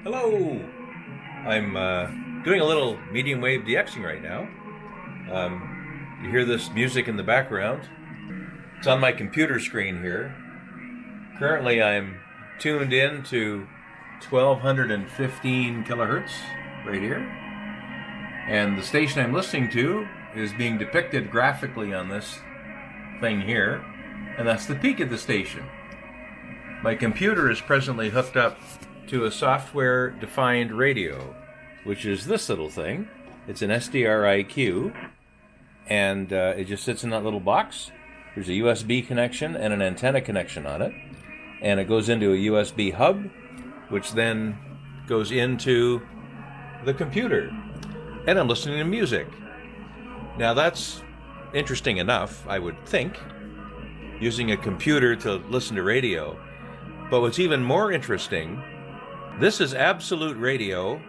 Hello! I'm doing a little medium wave DXing right now. You hear this music in the background. It's on my computer screen here. Currently I'm tuned in to 1215 kilohertz right here. And the station I'm listening to is being depicted graphically on this thing here. And that's the peak of the station. My computer is presently hooked up to a software-defined radio, which is this little thing. It's an SDRIQ, and it just sits in that little box. There's a USB connection and an antenna connection on it, and it goes into a USB hub, which then goes into the computer, and I'm listening to music. Now that's interesting enough, I would think, using a computer to listen to radio. But what's even more interesting, this is Absolute Radio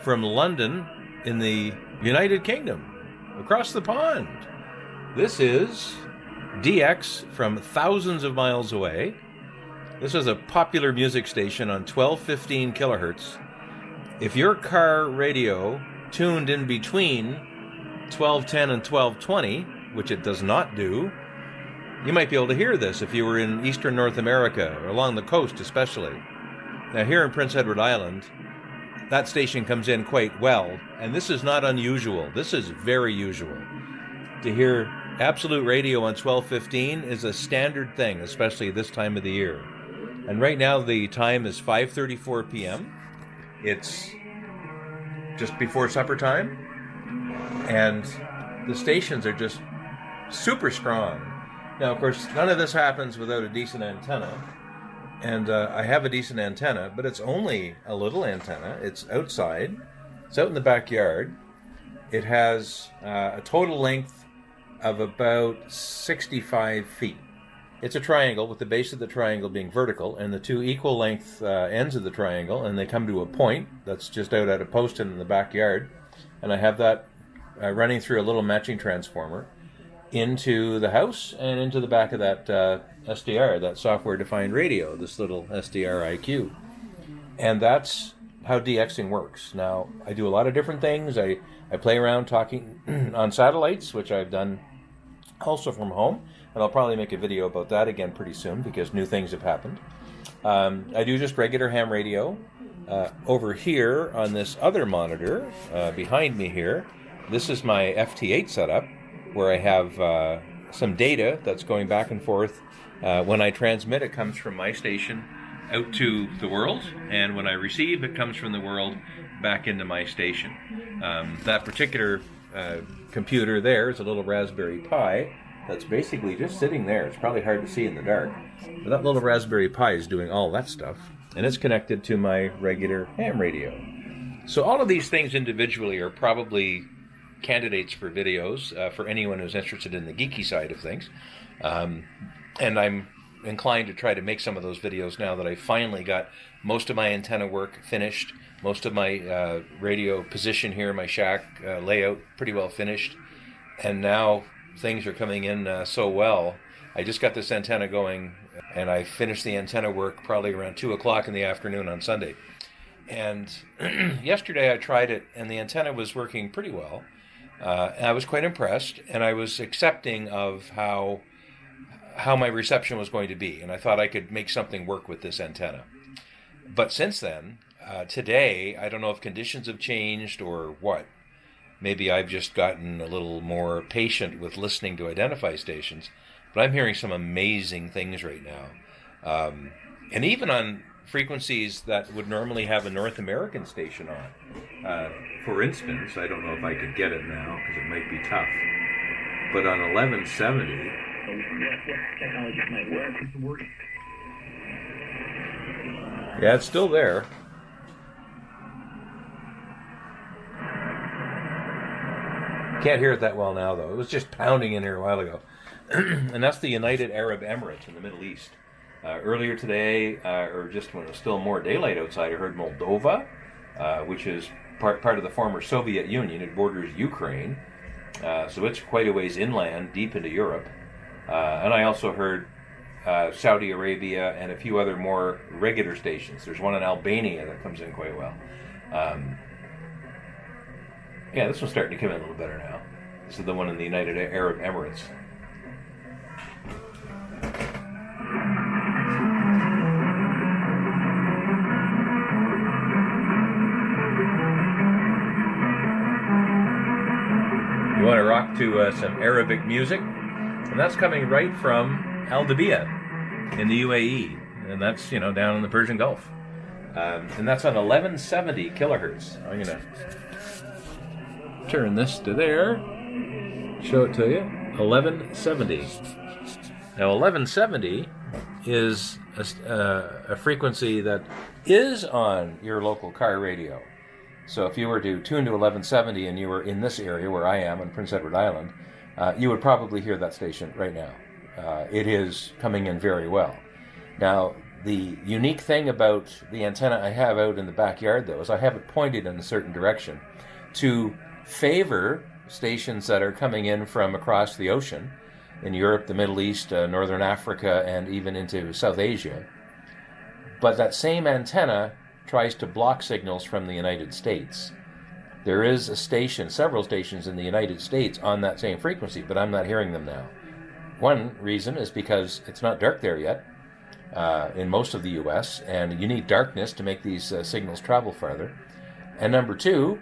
from London in the United Kingdom, across the pond. This is DX from thousands of miles away. This is a popular music station on 1215 kilohertz. If your car radio tuned in between 1210 and 1220, which it does not do, you might be able to hear this if you were in eastern North America, or along the coast especially. Now here in Prince Edward Island, that station comes in quite well, and this is not unusual. This is very usual. To hear Absolute Radio on 1215 is a standard thing, especially this time of the year. And right now the time is 5:34 p.m. It's just before supper time, and the stations are just super strong. Now, of course, none of this happens without a decent antenna. And I have a decent antenna, but it's only a little antenna. It's outside. It's out in the backyard. It has a total length of about 65 feet. It's a triangle, with the base of the triangle being vertical, and the two equal length ends of the triangle, and they come to a point that's just out at a post in the backyard. And I have that running through a little matching transformer into the house and into the back of that SDR, that software-defined radio, this little SDRIQ. And that's how DXing works. Now, I do a lot of different things. I play around talking on satellites, which I've done also from home, and I'll probably make a video about that again pretty soon because new things have happened. I do just regular ham radio. Over here on this other monitor, behind me here, this is my FT8 setup, where I have some data that's going back and forth. When I transmit, it comes from my station out to the world, and when I receive, it comes from the world back into my station. That particular computer there is a little Raspberry Pi that's basically just sitting there. It's probably hard to see in the dark, but that little Raspberry Pi is doing all that stuff, and it's connected to my regular ham radio. So all of these things individually are probably candidates for videos for anyone who's interested in the geeky side of things. And I'm inclined to try to make some of those videos now that I finally got most of my antenna work finished, most of my radio position here, my shack layout pretty well finished, and now things are coming in so well. I just got this antenna going, and I finished the antenna work probably around 2 o'clock in the afternoon on Sunday. And yesterday I tried it, and the antenna was working pretty well. I was quite impressed, and I was accepting of how my reception was going to be, and I thought I could make something work with this antenna. But since then, today, I don't know if conditions have changed or what. Maybe I've just gotten a little more patient with listening to identify stations, but I'm hearing some amazing things right now. And even on frequencies that would normally have a North American station on. For instance, I don't know if I could get it now because it might be tough, but on 1170, yeah, it's still there. Can't hear it that well now, though. It was just pounding in here a while ago. And that's the United Arab Emirates in the Middle East. Earlier today, or just when it was still more daylight outside, I heard Moldova, which is part of the former Soviet Union. It borders Ukraine, so it's quite a ways inland, deep into Europe. And I also heard Saudi Arabia, and a few other more regular stations. There's one in Albania that comes in quite well. Yeah, this one's starting to come in a little better now. This is the one in the United Arab Emirates. You want to rock to some Arabic music, and that's coming right from Al Dabia in the UAE, and that's down in the Persian Gulf, and that's on 1170 kilohertz. I'm gonna turn this to there, show it to you. 1170. Now 1170 is a frequency that is on your local car radio. So if you were to tune to 1170 and you were in this area where I am on Prince Edward Island, you would probably hear that station right now. It is coming in very well. Now, the unique thing about the antenna I have out in the backyard, though, is I have it pointed in a certain direction to favor stations that are coming in from across the ocean in Europe, the Middle East, Northern Africa, and even into South Asia. But that same antenna tries to block signals from the United States. There is a station, several stations in the United States on that same frequency, but I'm not hearing them now. One reason is because it's not dark there yet in most of the U.S., and you need darkness to make these signals travel farther. And number two,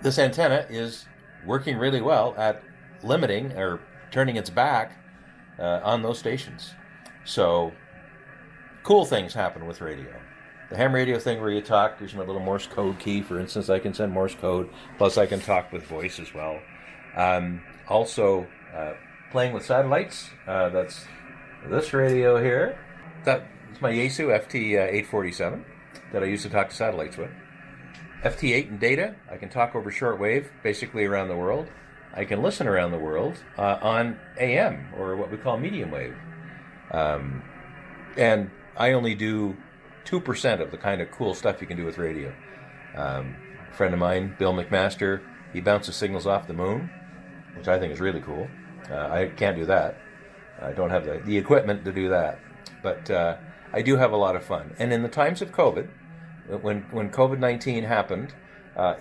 this antenna is working really well at limiting or turning its back on those stations. So cool things happen with radio. The ham radio thing where you talk, there's my little Morse code key, for instance. I can send Morse code, plus I can talk with voice as well. Also, playing with satellites, that's this radio here. That's my Yaesu FT847 that I used to talk to satellites with. FT8 in data, I can talk over shortwave, basically around the world. I can listen around the world on AM, or what we call medium wave. And I only do 2% of the kind of cool stuff you can do with radio. A friend of mine, Bill McMaster, he bounces signals off the moon, which I think is really cool. I can't do that. I don't have the equipment to do that. But I do have a lot of fun. And in the times of COVID, when COVID-19 happened,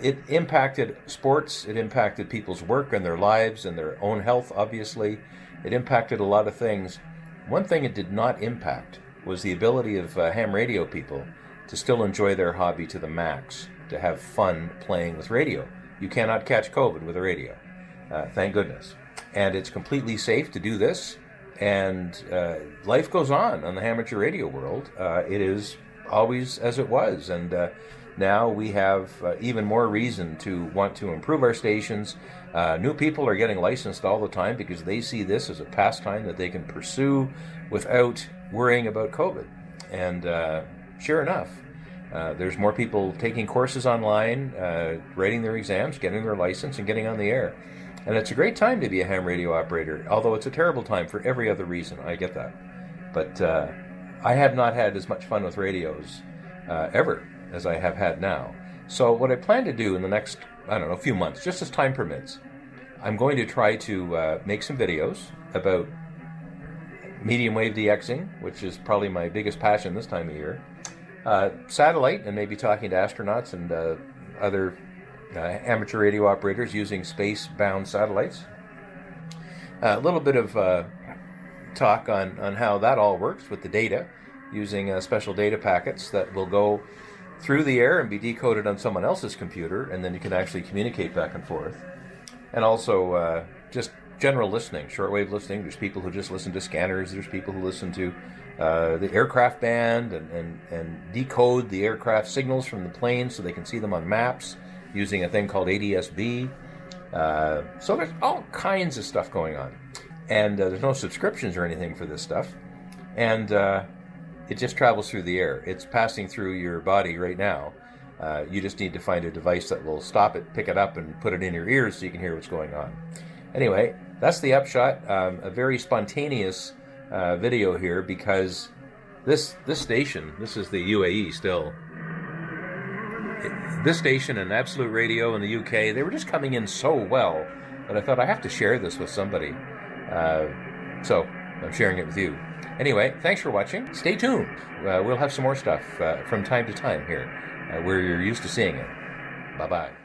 it impacted sports, it impacted people's work and their lives and their own health, obviously. It impacted a lot of things. One thing it did not impact was the ability of ham radio people to still enjoy their hobby to the max, to have fun playing with radio. You cannot catch COVID with a radio, thank goodness. And it's completely safe to do this, and life goes on the amateur radio world. It is always as it was, and now we have even more reason to want to improve our stations. New people are getting licensed all the time because they see this as a pastime that they can pursue without worrying about COVID. And sure enough, there's more people taking courses online, writing their exams, getting their license, and getting on the air. And it's a great time to be a ham radio operator, although it's a terrible time for every other reason. I get that. But I have not had as much fun with radios ever as I have had now. So what I plan to do in the next, few months, just as time permits, I'm going to try to make some videos about medium wave DXing, which is probably my biggest passion this time of year. Satellite, and maybe talking to astronauts and other amateur radio operators using space-bound satellites. A little bit of talk on how that all works with the data, using special data packets that will go through the air and be decoded on someone else's computer, and then you can actually communicate back and forth. And also just general listening, shortwave listening. There's people who just listen to scanners. There's people who listen to the aircraft band and decode the aircraft signals from the plane so they can see them on maps using a thing called ADS-B. So there's all kinds of stuff going on. And there's no subscriptions or anything for this stuff. And it just travels through the air. It's passing through your body right now. You just need to find a device that will stop it, pick it up, and put it in your ears so you can hear what's going on. Anyway, that's the upshot. A very spontaneous video here because this station, this is the UAE still. This station and Absolute Radio in the UK, they were just coming in so well that I thought I have to share this with somebody. So I'm sharing it with you. Anyway, thanks for watching. Stay tuned. We'll have some more stuff from time to time here where you're used to seeing it. Bye-bye.